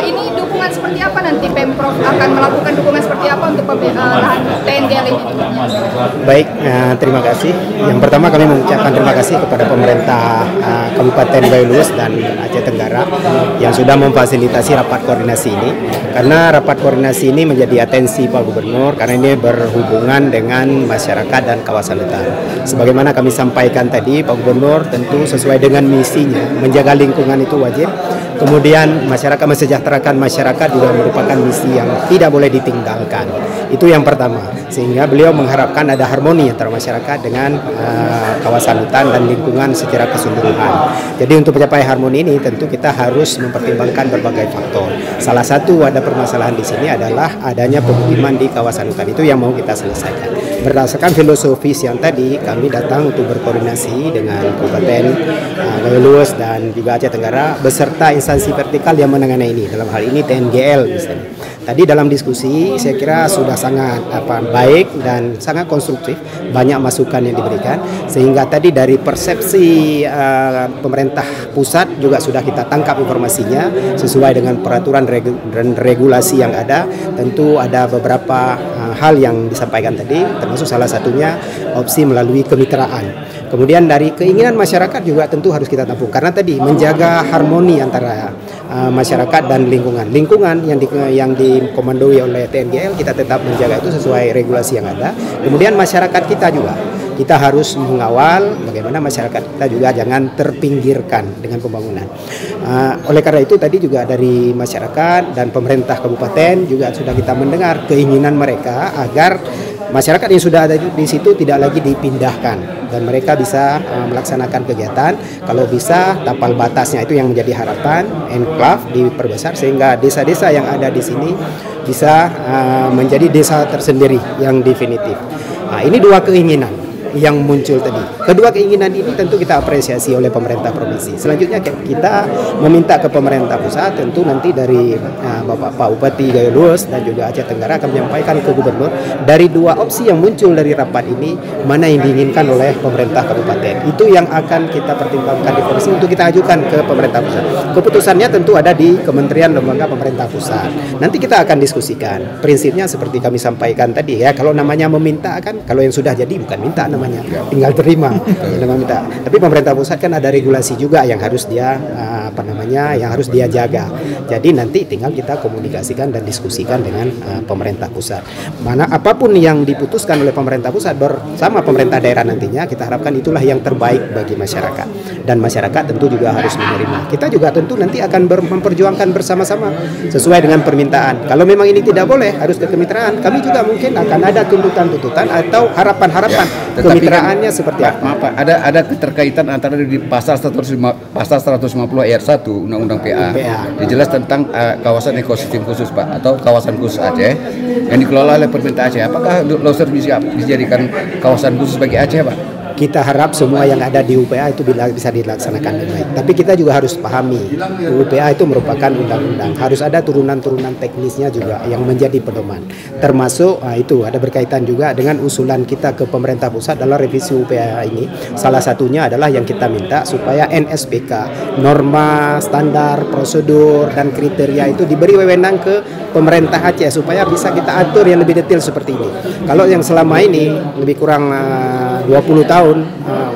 Ini dukungan seperti apa nanti Pemprov akan melakukan dukungan seperti apa untuk lahan TNGL ini? Baik, terima kasih. Yang pertama kami mengucapkan terima kasih kepada pemerintah Kabupaten Banyuwangi dan Aceh Tenggara yang sudah memfasilitasi rapat koordinasi ini. Karena rapat koordinasi ini menjadi atensi Pak Gubernur karena ini berhubungan dengan masyarakat dan kawasan hutan. Sebagaimana kami sampaikan tadi, Pak Gubernur tentu sesuai dengan misinya menjaga lingkungan itu wajib. Kemudian masyarakat mensejahterakan masyarakat juga merupakan misi yang tidak boleh ditinggalkan. Itu yang pertama. Sehingga beliau mengharapkan ada harmoni antara masyarakat dengan kawasan hutan dan lingkungan secara keseluruhan. Jadi untuk mencapai harmoni ini tentu kita harus mempertimbangkan berbagai faktor. Salah satu ada permasalahan di sini adalah adanya pemukiman di kawasan hutan. Itu yang mau kita selesaikan. Berdasarkan filosofis yang tadi kami datang untuk berkoordinasi dengan Kabupaten Banyuwangi dan juga Aceh Tenggara beserta instansi vertikal yang menangani ini, dalam hal ini TNGL misalnya. Tadi dalam diskusi saya kira sudah sangat baik dan sangat konstruktif, banyak masukan yang diberikan sehingga tadi dari persepsi pemerintah pusat juga sudah kita tangkap informasinya sesuai dengan peraturan dan regulasi yang ada. Tentu ada beberapa hal yang disampaikan tadi, termasuk salah satunya opsi melalui kemitraan. Kemudian dari keinginan masyarakat juga tentu harus kita tampung karena tadi menjaga harmoni antara masyarakat dan lingkungan. Lingkungan yang dikomandoi oleh TNGL kita tetap menjaga itu sesuai regulasi yang ada. Kemudian masyarakat kita juga kita harus mengawal bagaimana masyarakat kita juga jangan terpinggirkan dengan pembangunan. Oleh karena itu tadi juga dari masyarakat dan pemerintah kabupaten juga sudah kita mendengar keinginan mereka agar masyarakat yang sudah ada di situ tidak lagi dipindahkan dan mereka bisa melaksanakan kegiatan. Kalau bisa tapal batasnya itu yang menjadi harapan, enclave diperbesar sehingga desa-desa yang ada di sini bisa menjadi desa tersendiri yang definitif. Ini dua keinginan yang muncul tadi. Kedua keinginan ini tentu kita apresiasi oleh pemerintah provinsi. Selanjutnya kita meminta ke pemerintah pusat, tentu nanti dari Bapak Pak Bupati Banyuwangi dan juga Aceh Tenggara akan menyampaikan ke Gubernur dari dua opsi yang muncul dari rapat ini mana yang diinginkan oleh pemerintah kabupaten. Itu yang akan kita pertimbangkan di provinsi untuk kita ajukan ke pemerintah pusat. Keputusannya tentu ada di Kementerian Lembaga Pemerintah Pusat. Nanti kita akan diskusikan. Prinsipnya seperti kami sampaikan tadi ya, kalau namanya meminta kan, kalau yang sudah jadi bukan minta namanya. Tinggal terima minta. Tapi pemerintah pusat kan ada regulasi juga yang harus dia yang harus dia jaga. Jadi nanti tinggal kita komunikasikan dan diskusikan dengan pemerintah pusat. Mana apapun yang diputuskan oleh pemerintah pusat bersama pemerintah daerah nantinya kita harapkan itulah yang terbaik bagi masyarakat dan masyarakat tentu juga harus menerima. Kita juga tentu nanti akan memperjuangkan bersama-sama sesuai dengan permintaan. Kalau memang ini tidak boleh harus ke kemitraan, kami juga mungkin akan ada tuntutan-tuntutan atau harapan-harapan. Kemitraannya seperti apa? Ada keterkaitan antara di pasal 150 ayat 1 Undang-Undang PA. Dijelas tentang kawasan ekosistem khusus Pak atau kawasan khusus Aceh yang dikelola oleh pemerintah Aceh. Apakah Loser bisa dijadikan kawasan khusus bagi Aceh Pak? Kita harap semua yang ada di UPA itu bisa dilaksanakan dengan baik. Tapi kita juga harus pahami UPA itu merupakan undang-undang. Harus ada turunan-turunan teknisnya juga yang menjadi pedoman. Termasuk itu ada berkaitan juga dengan usulan kita ke pemerintah pusat dalam revisi UPA ini. Salah satunya adalah yang kita minta supaya NSPK, norma, standar, prosedur dan kriteria itu diberi wewenang ke pemerintah Aceh supaya bisa kita atur yang lebih detail seperti ini. Kalau yang selama ini lebih kurang 20 tahun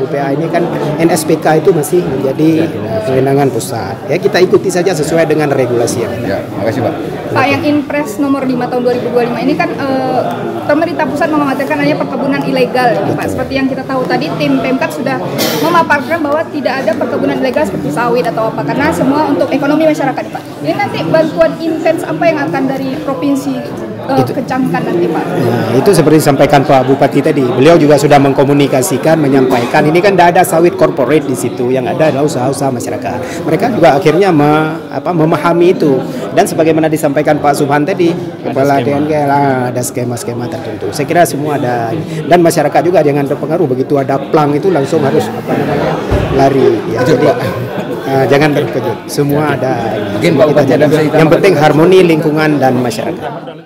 UPA ini kan NSPK itu masih menjadi kewenangan pusat. Ya kita ikuti saja sesuai dengan regulasi yang ada. Ya, makasih Pak. Pak, yang Inpres nomor 5 tahun 2025 ini kan pemerintah pusat mengatakan adanya perkebunan ilegal ya, Pak. Seperti yang kita tahu tadi tim Pemkab sudah memaparkan bahwa tidak ada perkebunan ilegal seperti sawit atau apa karena semua untuk ekonomi masyarakat, Pak. Ini nanti bantuan intens apa yang akan dari provinsi kecamkan nanti Pak? Nah, itu seperti disampaikan Pak Bupati tadi. Beliau juga sudah mengkomunikasikan, menyampaikan ini kan tidak ada sawit corporate di situ, yang ada adalah usaha-usaha masyarakat. Mereka juga akhirnya memahami itu dan sebagaimana disampaikan Pak Subhan tadi, kepala TNGL ada skema-skema tertentu. Saya kira semua ada dan masyarakat juga jangan terpengaruh begitu ada plang itu langsung harus lari. Ya, jadi jangan terkejut. Semua ada. Mungkin Pak yang penting harmoni lingkungan dan masyarakat.